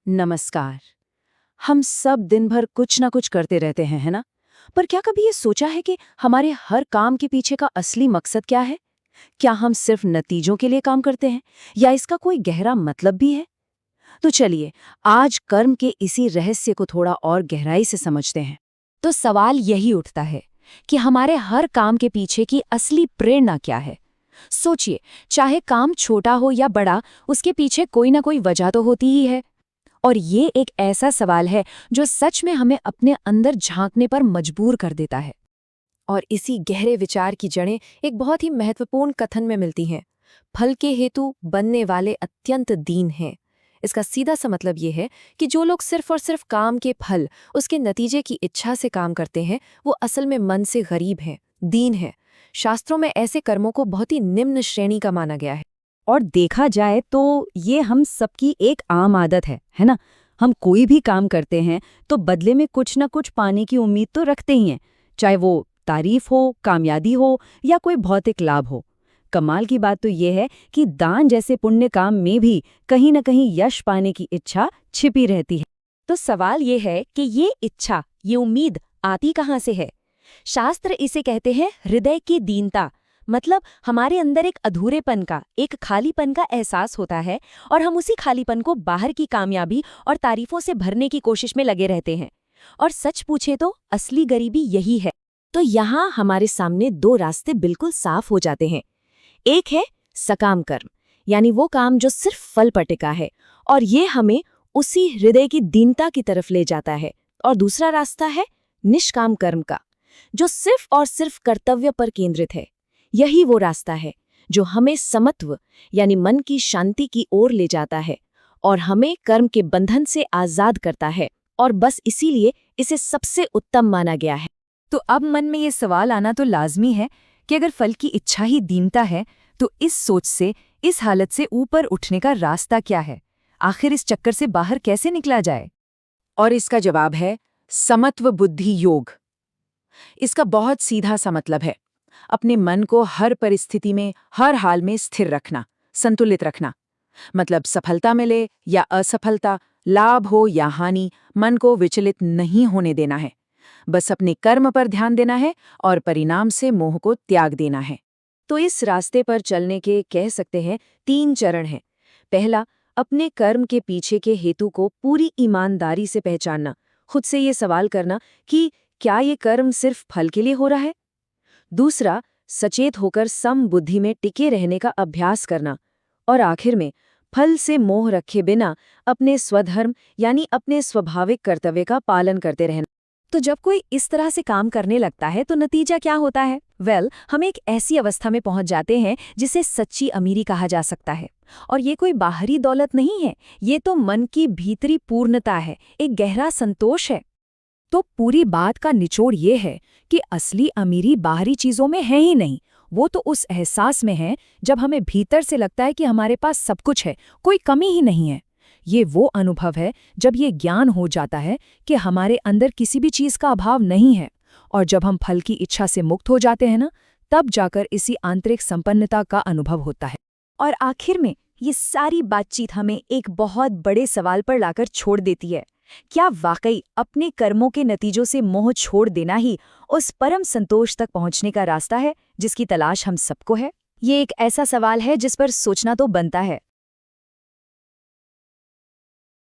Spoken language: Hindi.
नमस्कार। हम सब दिन भर कुछ ना कुछ करते रहते हैं, है ना? पर क्या कभी ये सोचा है कि हमारे हर काम के पीछे का असली मकसद क्या है? क्या हम सिर्फ नतीजों के लिए काम करते हैं या इसका कोई गहरा मतलब भी है? तो चलिए, आज कर्म के इसी रहस्य को थोड़ा और गहराई से समझते हैं। तो सवाल यही उठता है कि हमारे हर काम के पीछे की असली प्रेरणा क्या है? सोचिए, चाहे काम छोटा हो या बड़ा, उसके पीछे कोई ना कोई वजह तो होती ही है। और ये एक ऐसा सवाल है जो सच में हमें अपने अंदर झांकने पर मजबूर कर देता है। और इसी गहरे विचार की जड़ें एक बहुत ही महत्वपूर्ण कथन में मिलती हैं। फल के हेतु बनने वाले अत्यंत दीन हैं। इसका सीधा सा मतलब ये है कि जो लोग सिर्फ और सिर्फ काम के फल, उसके नतीजे की इच्छा से काम करते हैं, वो असल में मन से गरीब हैं, दीन हैं। शास्त्रों में ऐसे कर्मों को बहुत ही निम्न श्रेणी का माना गया है। और देखा जाए तो ये हम सबकी एक आम आदत है ना? हम कोई भी काम करते हैं तो बदले में कुछ न कुछ पाने की उम्मीद तो रखते ही हैं, चाहे वो तारीफ हो, कामयाबी हो या कोई भौतिक लाभ हो। कमाल की बात तो ये है कि दान जैसे पुण्य काम में भी कहीं न कहीं यश पाने की इच्छा छिपी रहती है। तो सवाल ये है कि ये इच्छा, ये उम्मीद आती कहाँ से है? शास्त्र इसे कहते हैं हृदय की दीनता। मतलब हमारे अंदर एक अधूरेपन का, एक खालीपन का एहसास होता है और हम उसी खालीपन को बाहर की कामयाबी और तारीफों से भरने की कोशिश में लगे रहते हैं। और सच पूछे तो असली गरीबी यही है। तो यहाँ हमारे सामने दो रास्ते बिल्कुल साफ हो जाते हैं। एक है सकाम कर्म, यानी वो काम जो सिर्फ फल पर टिका है, और ये हमें उसी हृदय की दीनता की तरफ ले जाता है। और दूसरा रास्ता है निष्काम कर्म का, जो सिर्फ और सिर्फ कर्तव्य पर केंद्रित है। यही वो रास्ता है जो हमें समत्व यानी मन की शांति की ओर ले जाता है और हमें कर्म के बंधन से आजाद करता है। और बस इसीलिए इसे सबसे उत्तम माना गया है। तो अब मन में ये सवाल आना तो लाजमी है कि अगर फल की इच्छा ही दीनता है, तो इस सोच से, इस हालत से ऊपर उठने का रास्ता क्या है? आखिर इस चक्कर से बाहर कैसे निकला जाए? और इसका जवाब है समत्व बुद्धि योग। इसका बहुत सीधा सा मतलब है अपने मन को हर परिस्थिति में, हर हाल में स्थिर रखना, संतुलित रखना। मतलब सफलता मिले या असफलता, लाभ हो या हानि, मन को विचलित नहीं होने देना है। बस अपने कर्म पर ध्यान देना है और परिणाम से मोह को त्याग देना है। तो इस रास्ते पर चलने के कह सकते हैं 3 चरण हैं। पहला, अपने कर्म के पीछे के हेतु को पूरी ईमानदारी से पहचानना, खुद से ये सवाल करना कि क्या ये कर्म सिर्फ फल के लिए हो रहा है। दूसरा, सचेत होकर सम बुद्धि में टिके रहने का अभ्यास करना। और आखिर में, फल से मोह रखे बिना अपने स्वधर्म यानी अपने स्वाभाविक कर्तव्य का पालन करते रहना। तो जब कोई इस तरह से काम करने लगता है तो नतीजा क्या होता है? हम एक ऐसी अवस्था में पहुंच जाते हैं जिसे सच्ची अमीरी कहा जा सकता है। और ये कोई बाहरी दौलत नहीं है, ये तो मन की भीतरी पूर्णता है, एक गहरा संतोष है। तो पूरी बात का निचोड़ ये है कि असली अमीरी बाहरी चीजों में है ही नहीं, वो तो उस एहसास में है जब हमें भीतर से लगता है कि हमारे पास सब कुछ है, कोई कमी ही नहीं है। ये वो अनुभव है जब ये ज्ञान हो जाता है कि हमारे अंदर किसी भी चीज का अभाव नहीं है। और जब हम फल की इच्छा से मुक्त हो जाते हैं ना, तब जाकर इसी आंतरिक संपन्नता का अनुभव होता है। और आखिर में ये सारी बातचीत हमें एक बहुत बड़े सवाल पर लाकर छोड़ देती है। क्या वाकई अपने कर्मों के नतीजों से मोह छोड़ देना ही उस परम संतोष तक पहुंचने का रास्ता है जिसकी तलाश हम सबको है? ये एक ऐसा सवाल है जिस पर सोचना तो बनता है।